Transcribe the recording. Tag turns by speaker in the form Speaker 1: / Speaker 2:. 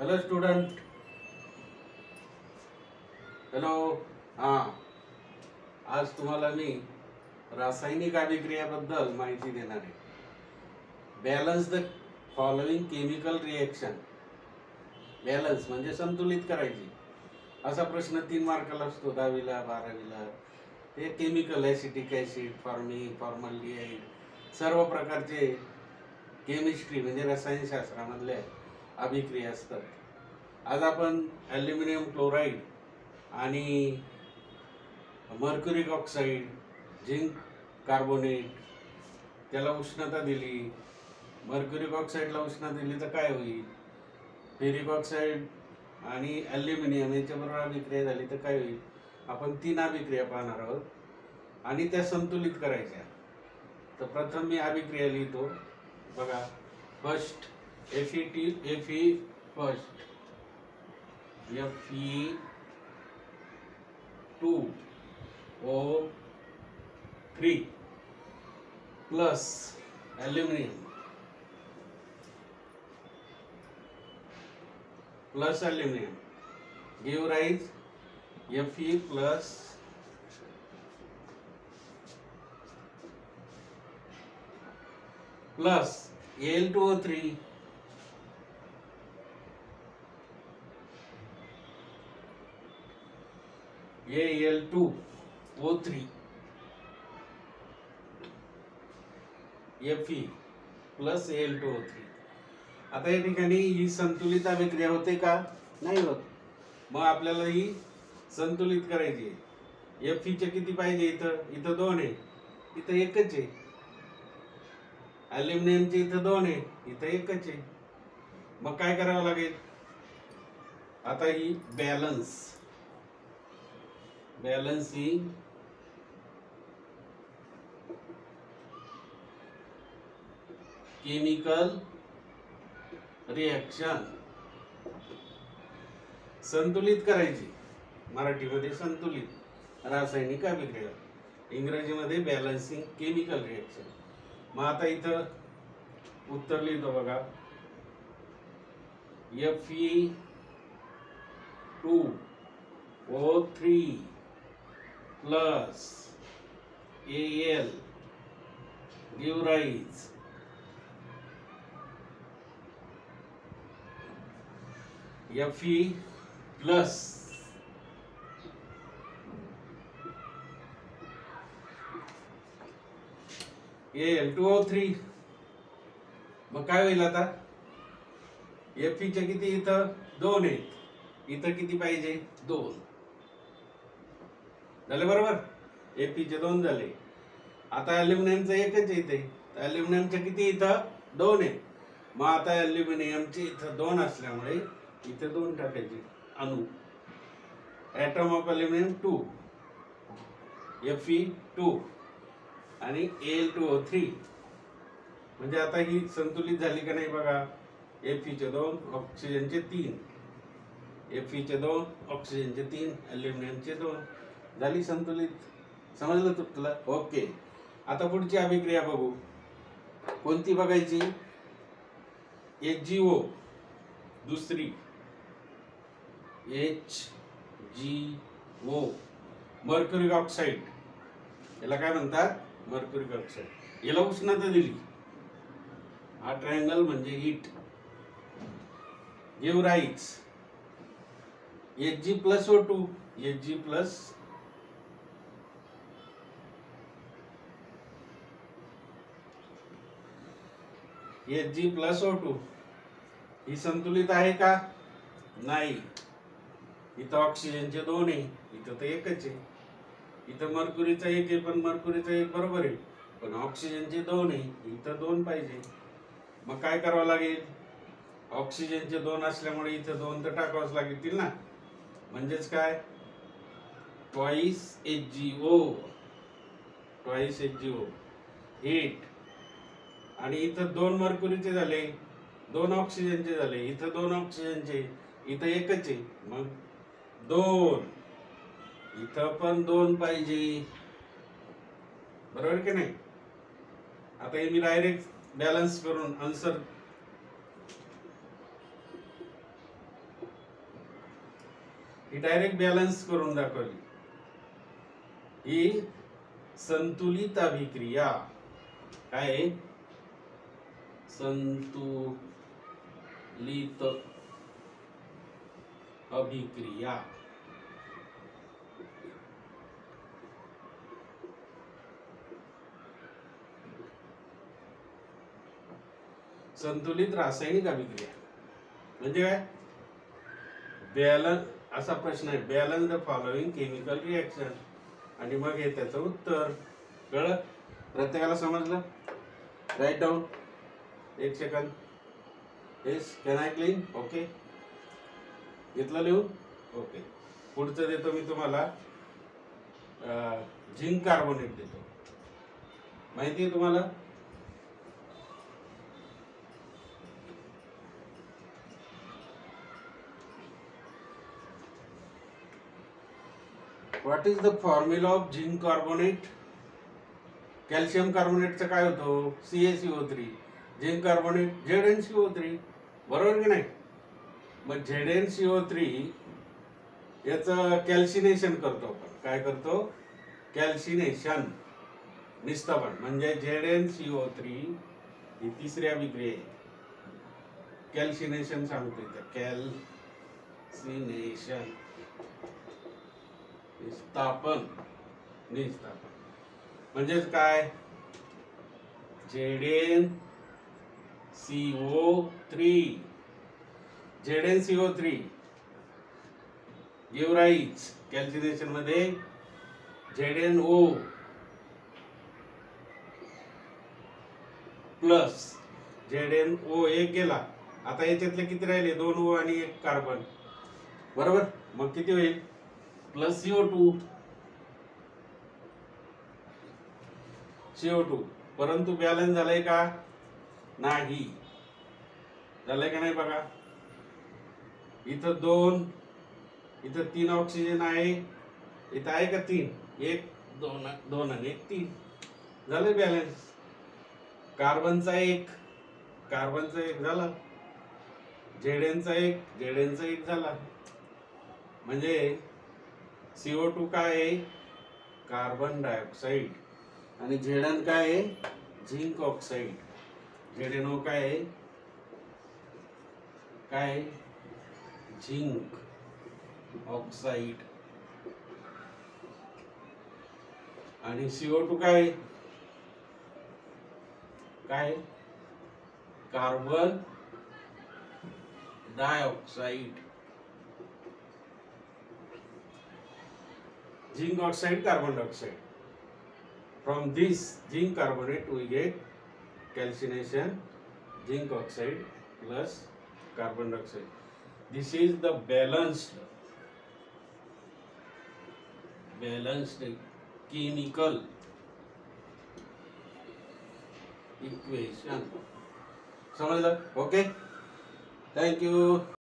Speaker 1: Hello student. Hello. हां, आज तुम्हाला मी रासायनिक अभिक्रियाबद्दल माहिती देणार आहे. Balance the following chemical reaction. Balance म्हणजे संतुलित करायची, असा प्रश्न 3 मार्काला असतो 10वीला 12वीला. ते chemical acetic acid, formic, formaldehyde, सर्व प्रकारचे केमिस्ट्री म्हणजे रसायनशास्त्रामधल्या अभिक्रिया असतात. आज आपण ॲल्युमिनियम क्लोराईड आणि मर्क्युरिक ऑक्साईड, झिंक कार्बोनेट, त्याला उष्णता दिली, मर्क्युरिक ऑक्साईडला उष्णता दिली तर काय होईल, फेरिक ऑक्साईड आणि ॲल्युमिनियम याच्याबरोबर अभिक्रिया झाली तर काय होईल, आपण 3 अभिक्रिया पाहणार आहोत आणि त्या संतुलित करायच्या. तर प्रथम मी अभिक्रिया लिहितो बघा. First Fe first Fe2O3 plus aluminium give rise Fe plus Al2O3 Fe plus Al2O3. आता या ठिकाणी ही संतुलित अभिक्रिया होते का? नाही होत. मग आपल्याला ही संतुलित करायची आहे. Fe चे किती पाहिजे? इथं 2 आहे, इथं 1च आहे. ॲल्युमिनियमचे इथं 2 आहे, इथं 1च आहे. मग काय करावं लागेल? आता ही बॅलन्सिंग केमिकल रिएक्शन संतुलित करायची. मराठीमध्ये संतुलित रासायनिक अभिक्रिया, इंग्रजीमध्ये बॅलन्सिंग केमिकल रिएक्शन. मग आता इथं उत्तर लिहितो बघा. Fe2O3 plus Al give rise Fe plus Al2O3. मग काय होईल आता? Fe चे किती? इथं 2 आहेत, इथं किती पाहिजे? 2 झाले. बरोबर, Fe चे 2 झाले. आता ॲल्युमिनियमचं 1च येते, ॲल्युमिनियमचे किती? इथं 2 आहे. मग आता ॲल्युमिनियमचे इथं 2 असल्यामुळे इथे 2 टाकायचे अणू. ॲटम ऑफ ॲल्युमिनियम 2, Fe2 आणि Al2O3. म्हणजे आता ही संतुलित झाली का नाही बघा. Fe चे 2, ऑक्सिजनचे 3, Fe चे 2, ऑक्सिजनचे 3, ॲल्युमिनियमचे 2, झाली संतुलित. समजलं तुला? ओके. आता पुढची अभिक्रिया बघू. कोणती बघायची? HgO, दुसरी HgO, मर्क्युरिक ऑक्साईड. याला काय म्हणतात? Mercuric oxide. याला उष्णता दिली, हा ट्रायंगल म्हणजे heat. Give rise Hg plus O2, Hg plus O2. ही संतुलित आहे का? नाही. इथं ऑक्सिजनचे 2 आहे, इथं तर 1च आहे. इथं मर्क्युरीचा 1 आहे, पण मर्क्युरीचा 1 बरोबर आहे, पण ऑक्सिजनचे 2 आहे, इथं 2 पाहिजे. मग काय करावं लागेल? ऑक्सिजनचे 2 असल्यामुळे इथं 2 तर टाकावंच लागतील ना. म्हणजेच काय? Twice HgO heat. आणि इथं 2 मर्क्युरीचे झाले, 2 ऑक्सिजनचे झाले, इथं 2 ऑक्सिजनचे, इथं 1च आहे. मग 2, इथं पण 2 पाहिजे. बरोबर की नाही? आता हे मी डायरेक्ट बॅलन्स करून आन्सर ही डायरेक्ट बॅलन्स करून दाखवली. ही संतुलित अभिक्रिया. काय आहे? संतुलित अभिक्रिया. संतुलित रासायनिक अभिक्रिया म्हणजे काय? बॅलन्स असा प्रश्न आहे, balance the following chemical reaction. आणि मग हे त्याचं उत्तर. कळलं? प्रत्येकाला समजलं? Right down. 1 second. Yes, can I clean? Okay, घेतलं लिहून? ओके. पुढचं देतो मी तुम्हाला. झिंक कार्बोनेट देतो. माहिती आहे तुम्हाला? What is the formula of zinc carbonate? Calcium कार्बोनेटचं काय होतो? CaCO3. Zinc carbonate ZnCO3. बरोबर की नाही? मग ZnCO3 याचं कॅल्सिनेशन करतो आपण. काय करतो? कॅल्सिनेशन, निस्तंभन. म्हणजे ZnCO3 ही तिसरी अभिक्रिया आहे. कॅल्सिनेशन सांगतो इथं. कॅल्सिनेशन, निस्तापन. म्हणजेच काय? ZnCO3 गिव्ह राईज कॅल्सिनेशन मध्ये ZnO प्लस ZnO एक गेला. आता याच्यातले किती राहिले? 2 O आणि 1 कार्बन. बरोबर? मग किती होईल? Plus CO2. परंतु बॅलन्स झालाय का? नाही. झालंय का नाही बघा? इथं 2, इथं 3 ऑक्सिजन आहे. इथं आहे का 3? 1 2 आणि 1 3. झालंय बॅलन्स. कार्बनचा 1 झाला. Znचा 1 झाला. म्हणजे CO2 काय आहे? Carbon dioxide. आणि Zn काय आहे? Zinc oxide. ZnO काय आहे? Zinc oxide. आणि CO2 काय आहे? Carbon dioxide. Zinc oxide, carbon dioxide. From this zinc carbonate we get calcination, zinc oxide plus carbon dioxide. This is the balanced chemical equation. समझलं? Okay. Thank you.